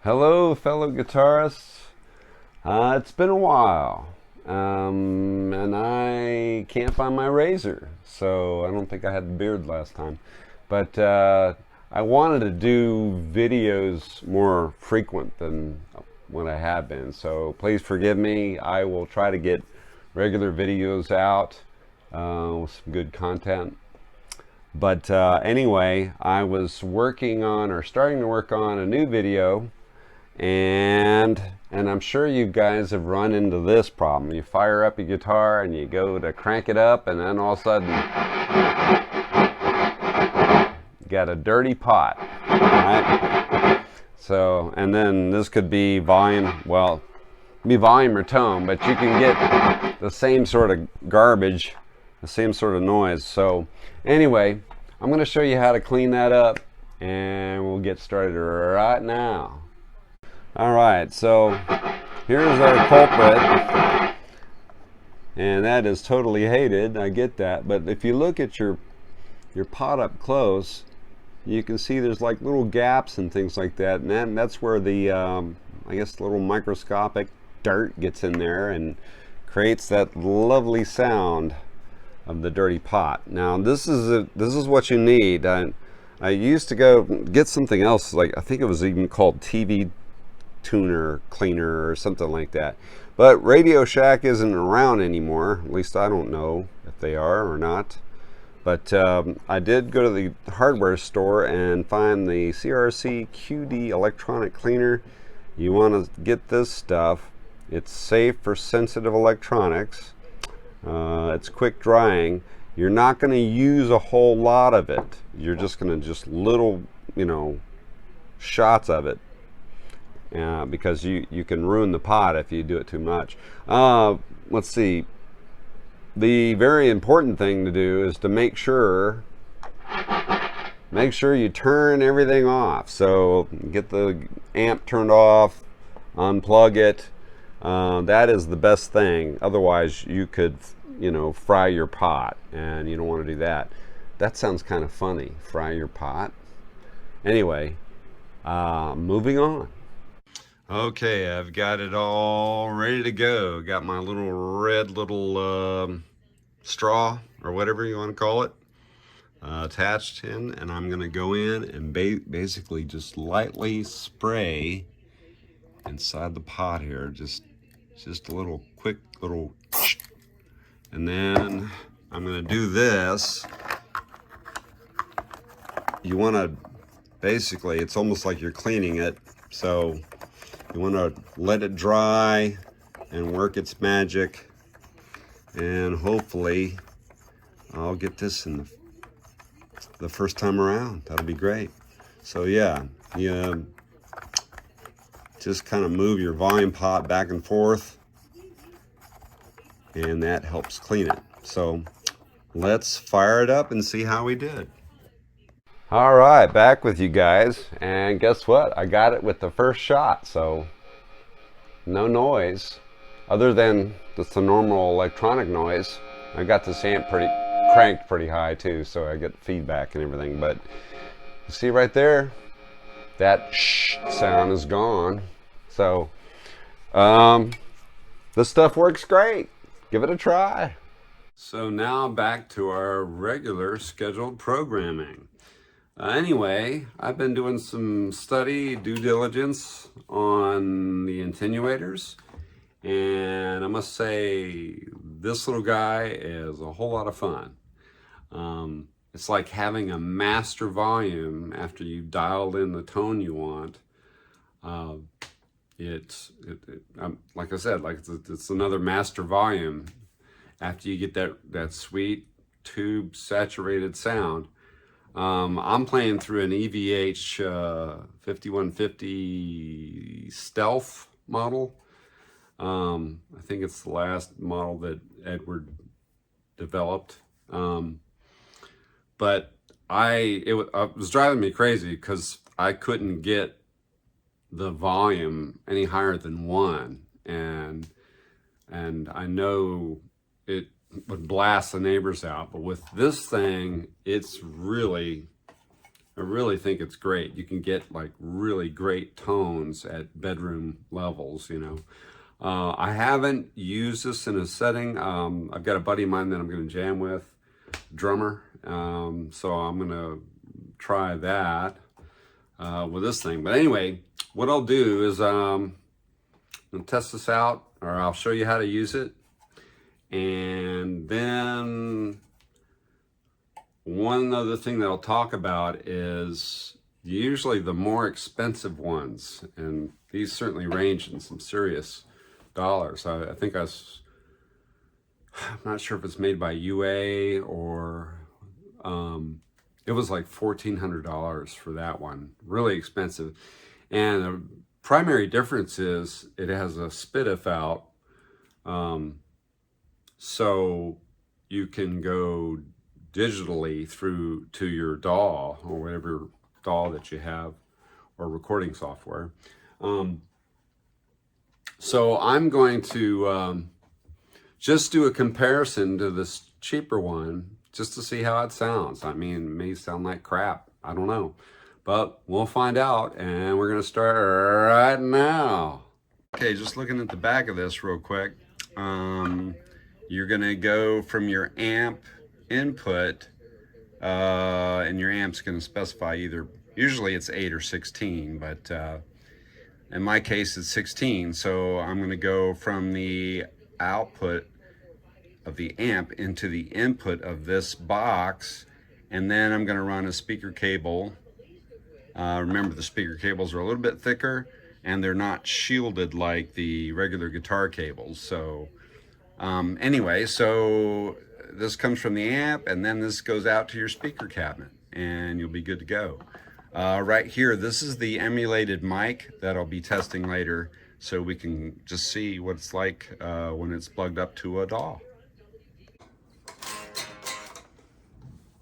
Hello, fellow guitarists. It's been a while, and I can't find my razor, so I don't think I had the beard last time. But I wanted to do videos more frequent than what I have been, so please forgive me. I will try to get regular videos out with some good content. But anyway, I was working on, or starting to work on, a new video. And I'm sure you guys have run into this problem. You fire up your guitar and you go to crank it up, and then all of a sudden you got a dirty pot, right? So, and then this could be volume, well, be volume or tone, but you can get the same sort of garbage, the same sort of noise. So anyway, I'm going to show you how to clean that up, and we'll get started right now. Alright, so here's our culprit, and that is totally hated, I get that, but if you look at your pot up close, you can see there's like little gaps and things like that, and that's where the I guess the little microscopic dirt gets in there and creates that lovely sound of the dirty pot. Now this is what you need. I used to go get something else, like I think it was even called TV tuner cleaner or something like that, but Radio Shack isn't around anymore. At least I don't know if they are or not, but I did go to the hardware store and find the CRC QD electronic cleaner. You want to get this stuff. It's safe for sensitive electronics. It's quick drying. You're not going to use a whole lot of it. You're just going to just little, shots of it. Because you can ruin the pot if you do it too much. Let's see. The very important thing to do is to make sure you turn everything off. So get the amp turned off, unplug it. That is the best thing. Otherwise you could, fry your pot, and you don't want to do that. That sounds kind of funny, fry your pot. Anyway, moving on. Okay, I've got it all ready to go. Got my little red straw, or whatever you want to call it, attached in, and I'm going to go in and basically just lightly spray inside the pot here. Just a little quick little, and then I'm going to do this. You want to basically, it's almost like you're cleaning it, so you want to let it dry and work its magic, and hopefully I'll get this in the first time around. That'll be great. So yeah, you just kind of move your volume pot back and forth, and that helps clean it. So let's fire it up and see how we did. All right, back with you guys, and guess what? I got it with the first shot, so no noise other than just the normal electronic noise. I got this amp cranked pretty high too, so I get feedback and everything. But you see right there, that shh sound is gone. So this stuff works great. Give it a try. So now back to our regular scheduled programming. Anyway, I've been doing some study, due diligence on the attenuators, and I must say this little guy is a whole lot of fun. It's like having a master volume after you've dialed in the tone you want. Like I said, it's another master volume after you get that sweet tube saturated sound. I'm playing through an EVH 5150 Stealth model. I think it's the last model that Edward developed. But it was driving me crazy because I couldn't get the volume any higher than 1, and I know it would blast the neighbors out. But with this thing, it's really, I really think it's great. You can get like really great tones at bedroom levels, you know. I haven't used this in a setting. I've got a buddy of mine that I'm going to jam with, drummer. So I'm going to try that with this thing. But anyway, what I'll do is I'll test this out, or I'll show you how to use it. And then one other thing that I'll talk about is usually the more expensive ones, and these certainly range in some serious dollars. I think I'm not sure if it's made by UA or it was like $1,400 for that one. Really expensive. And the primary difference is it has a spit-if out, so you can go digitally through to your DAW or whatever DAW that you have, or recording software. So I'm going to just do a comparison to this cheaper one just to see how it sounds. I mean, it may sound like crap, I don't know, but we'll find out, and we're gonna start right now. Okay, just looking at the back of this real quick. You're gonna go from your amp input, and your amp's gonna specify either, usually it's 8 or 16, but in my case it's 16. So I'm gonna go from the output of the amp into the input of this box, and then I'm gonna run a speaker cable. Remember, the speaker cables are a little bit thicker and they're not shielded like the regular guitar cables. So anyway, so this comes from the amp, and then this goes out to your speaker cabinet, and you'll be good to go. Right here, this is the emulated mic that I'll be testing later, so we can just see what it's like when it's plugged up to a DAW.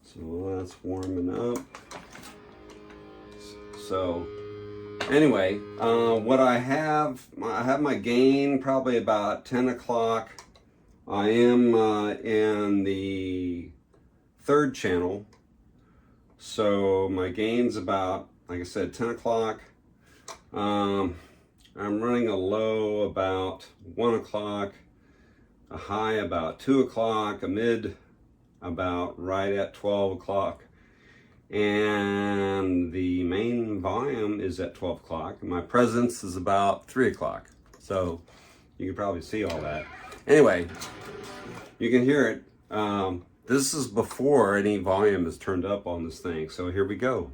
So that's warming up. So anyway, what I have my gain probably about 10 o'clock. I am in the 3rd channel, so my gain's about, like I said, 10 o'clock. I'm running a low about 1 o'clock, a high about 2 o'clock, a mid about right at 12 o'clock, and the main volume is at 12 o'clock, and my presence is about 3 o'clock. So you can probably see all that. Anyway, you can hear it. This is before any volume is turned up on this thing. So here we go.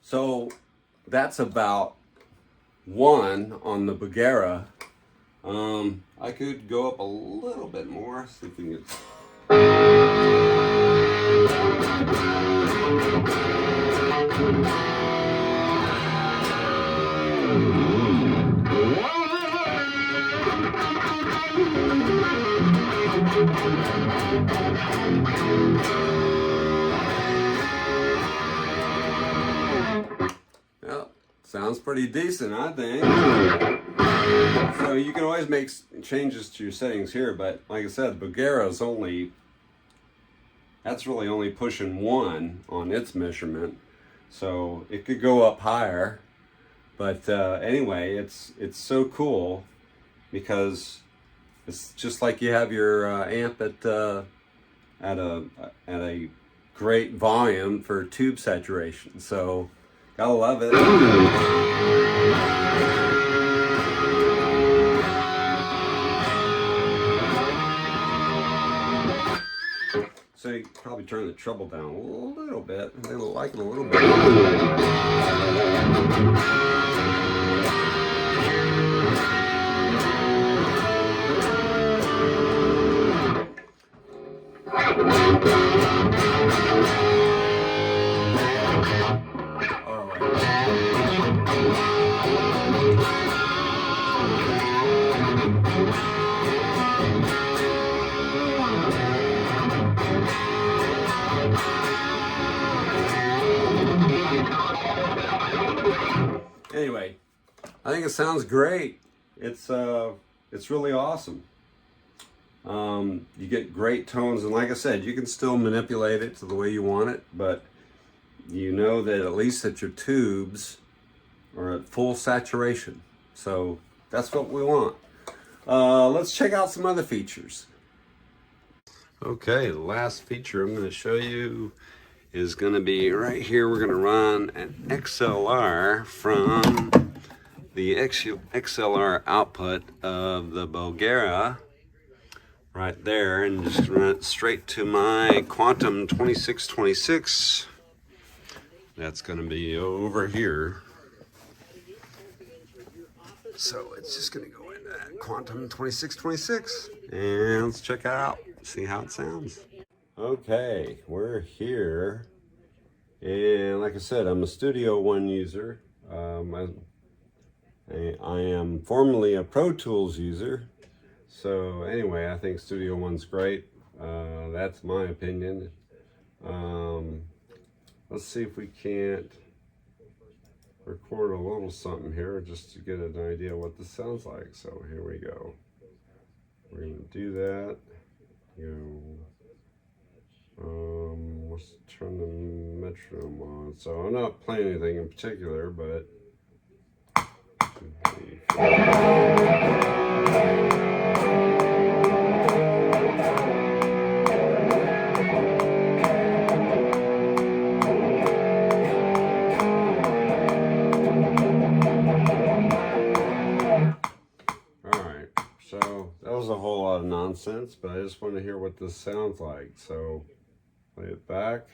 So that's about 1 on the Bugera. I could go up a little bit more, see if we can get... Well, sounds pretty decent, I think. So you can always make changes to your settings here, but like I said, Bugera is that's really only pushing 1 on its measurement, so it could go up higher. But anyway, it's so cool because it's just like you have your amp at a great volume for tube saturation. So gotta love it. So you can probably turn the treble down a little bit. They like it a little bit. think it sounds great. It's really awesome. You get great tones, and like I said, you can still manipulate it to the way you want it, but you know that at least that your tubes are at full saturation. So that's what we want. Let's check out some other features. Okay, the last feature I'm going to show you is going to be right here. We're going to run an XLR from the XLR output of the Bugera right there, and just run it straight to my Quantum 2626. That's going to be over here. So it's just going to go into that Quantum 2626, and let's check it out, see how it sounds. Okay, we're here, and like I said, I'm a Studio One user. I am formerly a Pro Tools user. So anyway, I think Studio One's great. That's my opinion. Let's see if we can't record a little something here just to get an idea what this sounds like. So here we go. We're going to do that. Let's turn the metronome on. So I'm not playing anything in particular, but a whole lot of nonsense, but I just want to hear what this sounds like. So play it back.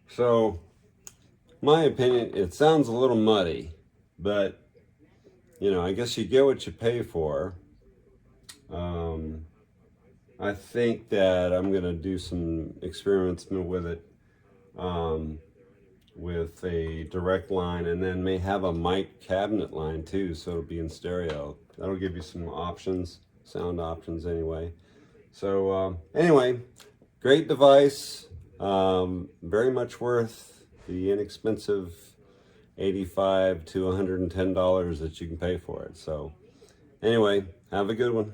So my opinion, it sounds a little muddy, but you know, I guess you get what you pay for. I think that I'm going to do some experiments with it, with a direct line, and then may have a mic cabinet line too, so it'll be in stereo. That'll give you some options, sound options anyway. So anyway, great device, very much worth the inexpensive $85 to $110 that you can pay for it. So anyway, have a good one.